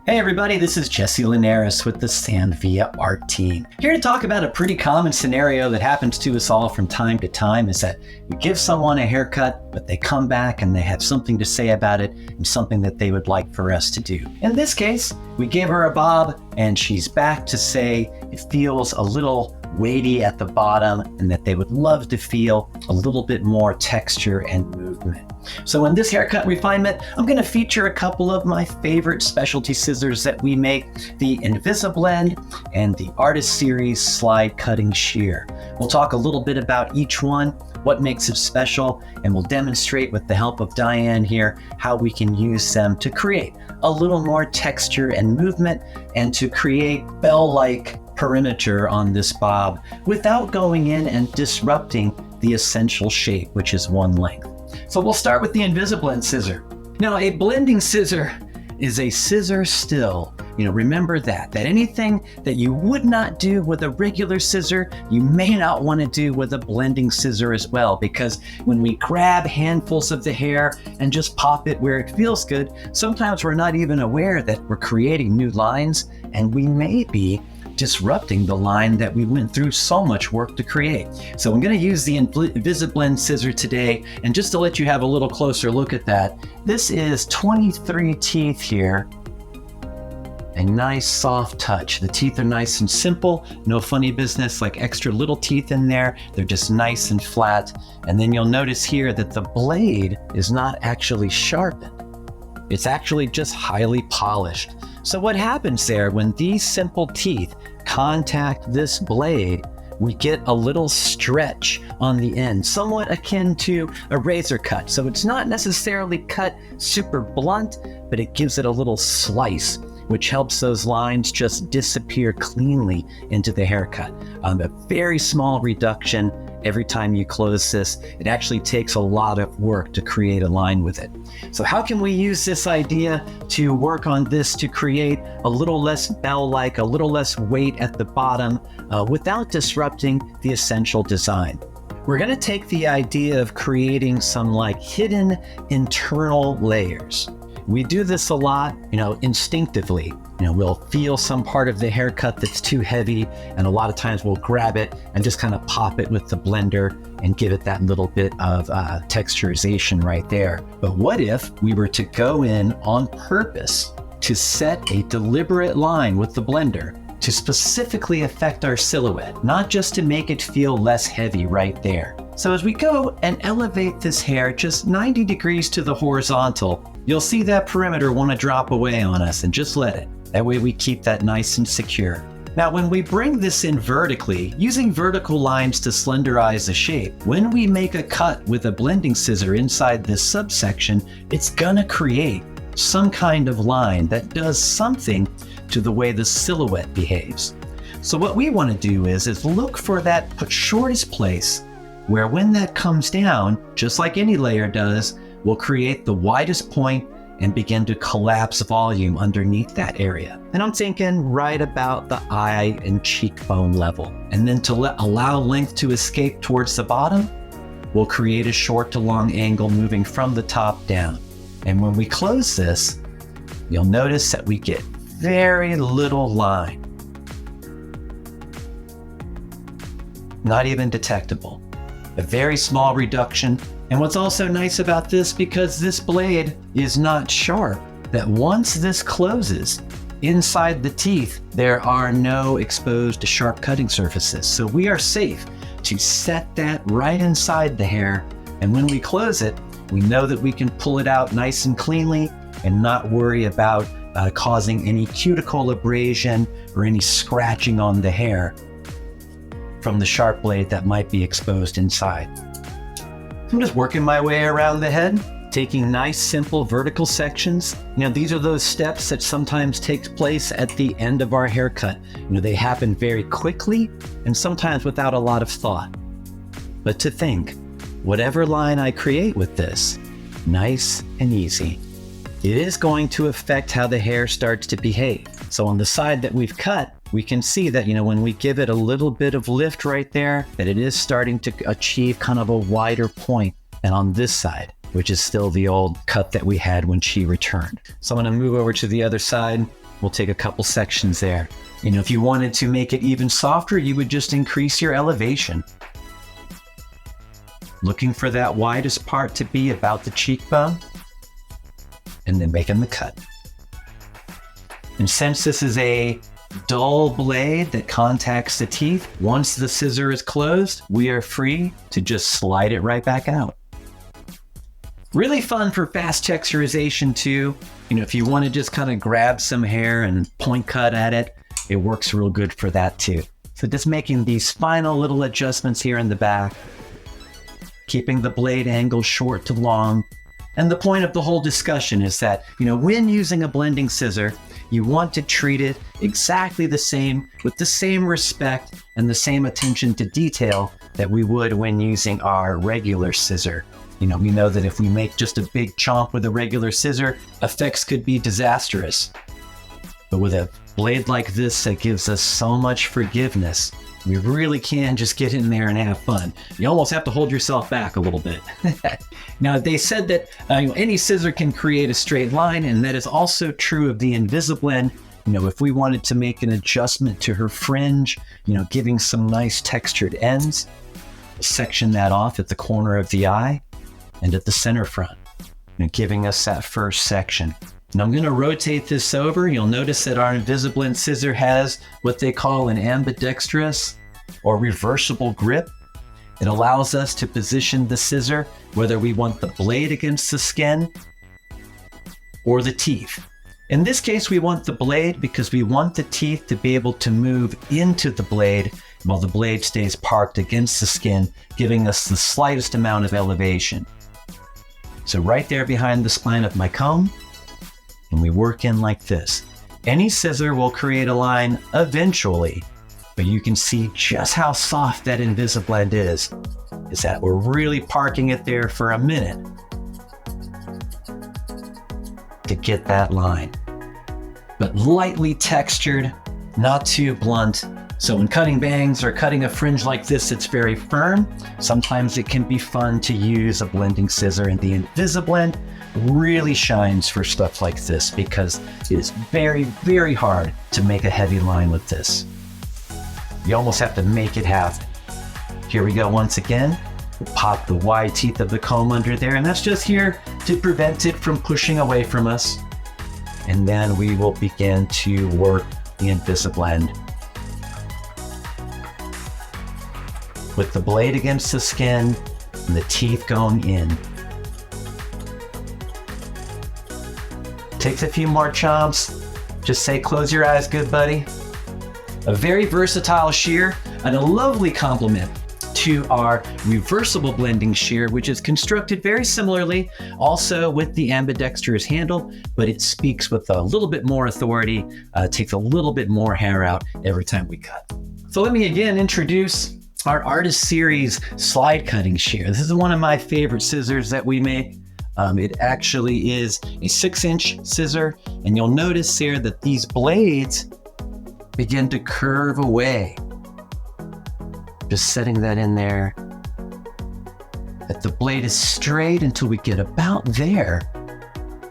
Hey everybody, this is Jesse Linares with the Sand Via Art Team. Here to talk about a pretty common scenario that happens to us all from time to time is that we give someone a haircut, but they come back and they have something to say about it and something that they would like for us to do. In this case, we gave her a bob and she's back to say it feels a little weighty at the bottom and that they would love to feel a little bit more texture and movement. So in this haircut refinement, I'm going to feature a couple of my favorite specialty scissors that we make, the Invisiblend and the Artist Series Slide Cutting Shear. We'll talk a little bit about each one, what makes it special, and we'll demonstrate with the help of Diane here how we can use them to create a little more texture and movement and to create bell-like perimeter on this bob without going in and disrupting the essential shape, which is one length. So we'll start with the Invisiblend scissor. Now, a blending scissor is a scissor still. Remember that anything that you would not do with a regular scissor, you may not want to do with a blending scissor as well, because when we grab handfuls of the hair and just pop it where it feels good, sometimes we're not even aware that we're creating new lines, and we may be disrupting the line that we went through so much work to create. So I'm going to use the Invisiblend scissor today, and just to let you have a little closer look at that, this is 23 teeth here. A nice soft touch. The teeth are nice and simple, no funny business like extra little teeth in there. They're just nice and flat. And then you'll notice here that the blade is not actually sharpened. It's actually just highly polished. So what happens there when these simple teeth contact this blade, we get a little stretch on the end, somewhat akin to a razor cut. So it's not necessarily cut super blunt, but it gives it a little slice, which helps those lines just disappear cleanly into the haircut. A very small reduction every time you close this. It actually takes a lot of work to create a line with it. So how can we use this idea to work on this to create a little less bell-like, a little less weight at the bottom without disrupting the essential design? We're going to take the idea of creating some hidden internal layers. We do this a lot, instinctively. We'll feel some part of the haircut that's too heavy, and a lot of times we'll grab it and just kind of pop it with the blender and give it that little bit of texturization right there. But what if we were to go in on purpose to set a deliberate line with the blender to specifically affect our silhouette, not just to make it feel less heavy right there? So as we go and elevate this hair just 90 degrees to the horizontal, you'll see that perimeter want to drop away on us, and just let it. That way we keep that nice and secure. Now, when we bring this in vertically, using vertical lines to slenderize the shape, when we make a cut with a blending scissor inside this subsection, it's gonna create some kind of line that does something to the way the silhouette behaves. So what we want to do is look for that shortest place where when that comes down, just like any layer does, we'll create the widest point and begin to collapse volume underneath that area. And I'm thinking right about the eye and cheekbone level. And then to allow length to escape towards the bottom, we'll create a short to long angle moving from the top down. And when we close this, you'll notice that we get very little line. Not even detectable. A very small reduction. And what's also nice about this, because this blade is not sharp, that once this closes, inside the teeth, there are no exposed sharp cutting surfaces. So we are safe to set that right inside the hair. And when we close it, we know that we can pull it out nice and cleanly and not worry about causing any cuticle abrasion or any scratching on the hair from the sharp blade that might be exposed inside. I'm just working my way around the head, taking nice, simple vertical sections. These are those steps that sometimes take place at the end of our haircut. They happen very quickly and sometimes without a lot of thought. But to think, whatever line I create with this, nice and easy, it is going to affect how the hair starts to behave. So on the side that we've cut, we can see that, when we give it a little bit of lift right there, that it is starting to achieve kind of a wider point. And on this side, which is still the old cut that we had when she returned. So I'm going to move over to the other side. we'll take a couple sections there. You know, if you wanted to make it even softer, you would just increase your elevation. Looking for that widest part to be about the cheekbone, and then making the cut. And since this is a dull blade that contacts the teeth, once the scissor is closed, we are free to just slide it right back out. Really fun for fast texturization too. You know, if you want to just kind of grab some hair and point cut at it, it works real good for that too. So just making these final little adjustments here in the back, keeping the blade angle short to long. And the point of the whole discussion is that, you know, when using a blending scissor, you want to treat it exactly the same, with the same respect and the same attention to detail that we would when using our regular scissor. You know, we know that if we make just a big chomp with a regular scissor, effects could be disastrous. But with a blade like this that gives us so much forgiveness, we really can just get in there and have fun. You almost have to hold yourself back a little bit. Now, they said that any scissor can create a straight line, and that is also true of the Invisiblend. You know, if we wanted to make an adjustment to her fringe, you know, giving some nice textured ends, section that off at the corner of the eye and at the center front, and giving us that first section. And I'm going to rotate this over. You'll notice that our Invisiblend scissor has what they call an ambidextrous or reversible grip. It allows us to position the scissor whether we want the blade against the skin or the teeth. In this case, we want the blade because we want the teeth to be able to move into the blade while the blade stays parked against the skin, giving us the slightest amount of elevation. So right there behind the spine of my comb, and we work in like this. Any scissor will create a line eventually, but you can see just how soft that Invisiblend is that we're really parking it there for a minute to get that line. But lightly textured, not too blunt. So when cutting bangs or cutting a fringe like this, it's very firm. Sometimes it can be fun to use a blending scissor, and the Invisiblend really shines for stuff like this because it is very, very hard to make a heavy line with this. You almost have to make it happen. Here we go once again. We'll pop the wide teeth of the comb under there, and that's just here to prevent it from pushing away from us. And then we will begin to work the Invisiblend with the blade against the skin and the teeth going in. Takes a few more chomps. Just say, close your eyes, good buddy. A very versatile shear and a lovely complement to our reversible blending shear, which is constructed very similarly, also with the ambidextrous handle, but it speaks with a little bit more authority, takes a little bit more hair out every time we cut. So let me again introduce our Artist Series slide cutting shear. This is one of my favorite scissors that we make. It actually is a 6-inch scissor, and you'll notice here that these blades begin to curve away. Just setting that in there, that the blade is straight until we get about there,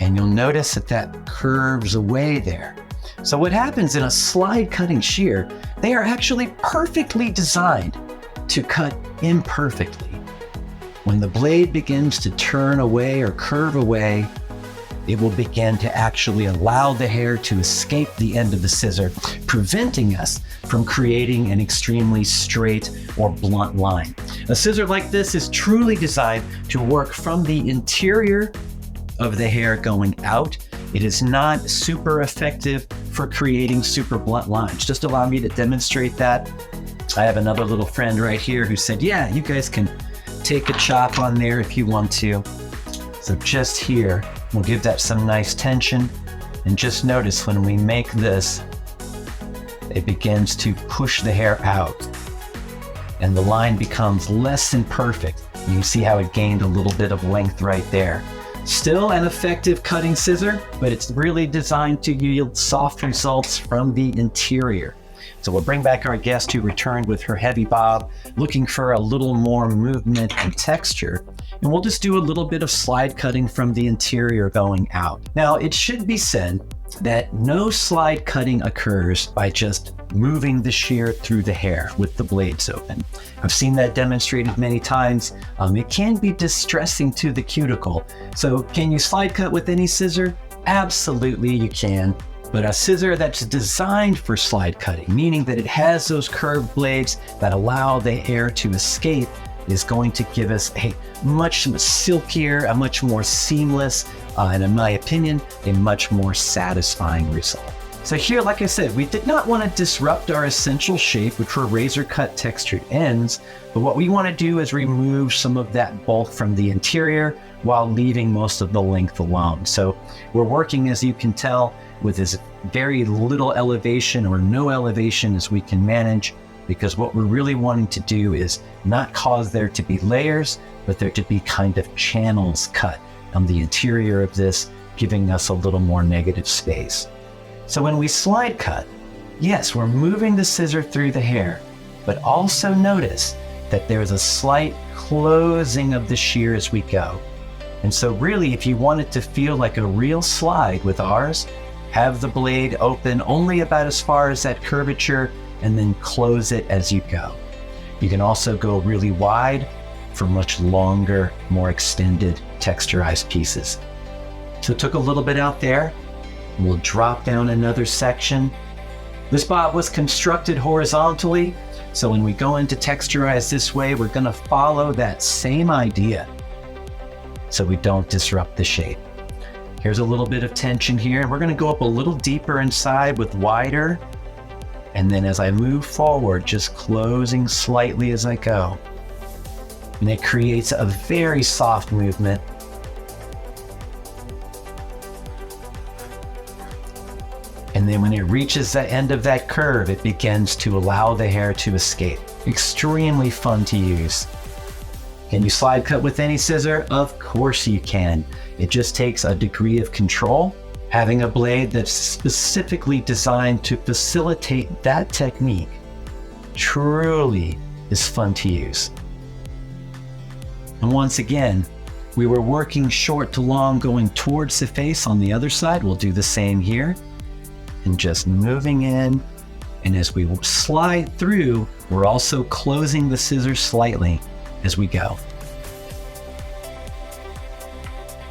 and you'll notice that that curves away there. So what happens in a slide cutting shear, they are actually perfectly designed to cut imperfectly. When the blade begins to turn away or curve away, it will begin to actually allow the hair to escape the end of the scissor, preventing us from creating an extremely straight or blunt line. A scissor like this is truly designed to work from the interior of the hair going out. It is not super effective for creating super blunt lines. Just allow me to demonstrate that. I have another little friend right here who said, yeah, you guys can take a chop on there if you want to. So just here, we'll give that some nice tension. And just notice when we make this, it begins to push the hair out. And the line becomes less than perfect. You can see how it gained a little bit of length right there. Still an effective cutting scissor, but it's really designed to yield soft results from the interior. So we'll bring back our guest who returned with her heavy bob, looking for a little more movement and texture. And we'll just do a little bit of slide cutting from the interior going out. Now, it should be said that no slide cutting occurs by just moving the shear through the hair with the blades open. I've seen that demonstrated many times. It can be distressing to the cuticle. So can you slide cut with any scissor? Absolutely you can. But a scissor that's designed for slide cutting, meaning that it has those curved blades that allow the hair to escape, is going to give us a much silkier, a much more seamless, and in my opinion, a much more satisfying result. So here, like I said, we did not want to disrupt our essential shape, which were razor cut textured ends, but what we want to do is remove some of that bulk from the interior while leaving most of the length alone. So we're working, as you can tell, with as very little elevation or no elevation as we can manage, because what we're really wanting to do is not cause there to be layers, but there to be kind of channels cut on the interior of this, giving us a little more negative space. So when we slide cut, yes, we're moving the scissor through the hair, but also notice that there's a slight closing of the shear as we go. And so really, if you want it to feel like a real slide with ours, have the blade open only about as far as that curvature and then close it as you go. You can also go really wide for much longer, more extended texturized pieces. So took a little bit out there. We'll drop down another section. This bob was constructed horizontally, so when we go into texturize this way, we're gonna follow that same idea so we don't disrupt the shape. Here's a little bit of tension here, and we're gonna go up a little deeper inside with wider, and then as I move forward, just closing slightly as I go. And it creates a very soft movement. And then when it reaches the end of that curve, it begins to allow the hair to escape. Extremely fun to use. Can you slide cut with any scissor? Of course you can. It just takes a degree of control. Having a blade that's specifically designed to facilitate that technique truly is fun to use. And once again, we were working short to long going towards the face on the other side. We'll do the same here. And just moving in, and as we slide through, we're also closing the scissors slightly as we go.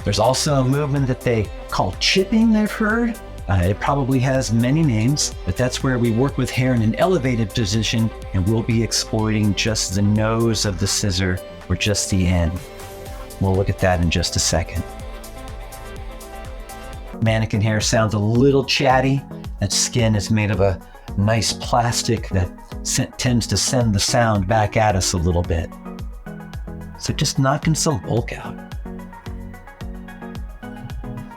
There's also a movement that they call chipping, I've heard. It probably has many names, but that's where we work with hair in an elevated position, and we'll be exploiting just the nose of the scissor or just the end. We'll look at that in just a second. Mannequin hair sounds a little chatty. That skin is made of a nice plastic that tends to send the sound back at us a little bit. So just knocking some bulk out.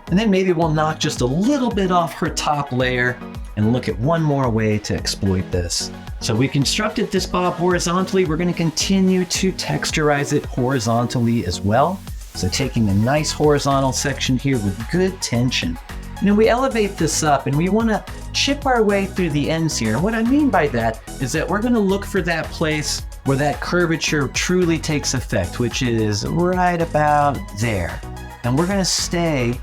And then maybe we'll knock just a little bit off her top layer and look at one more way to exploit this. So we constructed this bob horizontally. We're going to continue to texturize it horizontally as well. So taking a nice horizontal section here with good tension. Now we elevate this up and we want to chip our way through the ends here. And what I mean by that is that we're going to look for that place where that curvature truly takes effect, which is right about there. And we're going to stay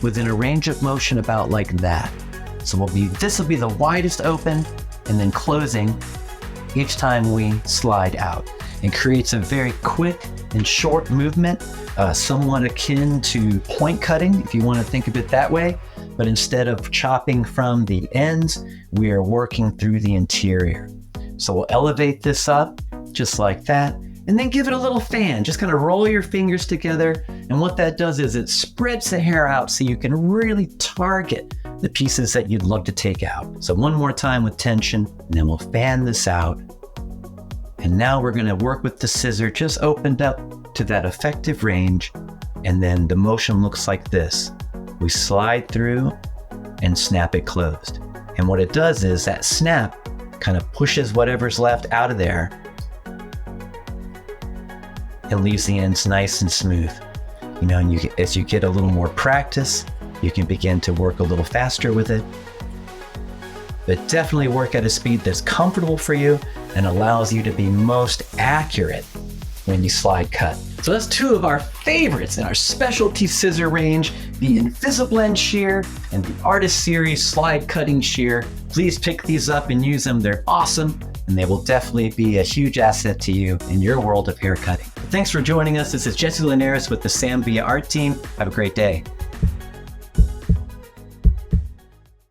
within a range of motion about like that. So this will be the widest open and then closing each time we slide out. It creates a very quick and short movement, somewhat akin to point cutting, if you want to think of it that way. But instead of chopping from the ends, we are working through the interior. So we'll elevate this up just like that, and then give it a little fan. Just kind of roll your fingers together. And what that does is it spreads the hair out so you can really target the pieces that you'd love to take out. So one more time with tension, and then we'll fan this out. And now we're going to work with the scissor just opened up to that effective range. And then the motion looks like this. We slide through and snap it closed. And what it does is that snap kind of pushes whatever's left out of there and leaves the ends nice and smooth. You know, and as you get a little more practice, you can begin to work a little faster with it. But definitely work at a speed that's comfortable for you and allows you to be most accurate when you slide cut. So that's two of our favorites in our specialty scissor range, the Invisiblend shear and the Artist Series slide cutting shear. Please pick these up and use them. They're awesome, and they will definitely be a huge asset to you in your world of hair cutting. Thanks for joining us. This is Jesse Linares with the Sam via Art Team. Have a great day.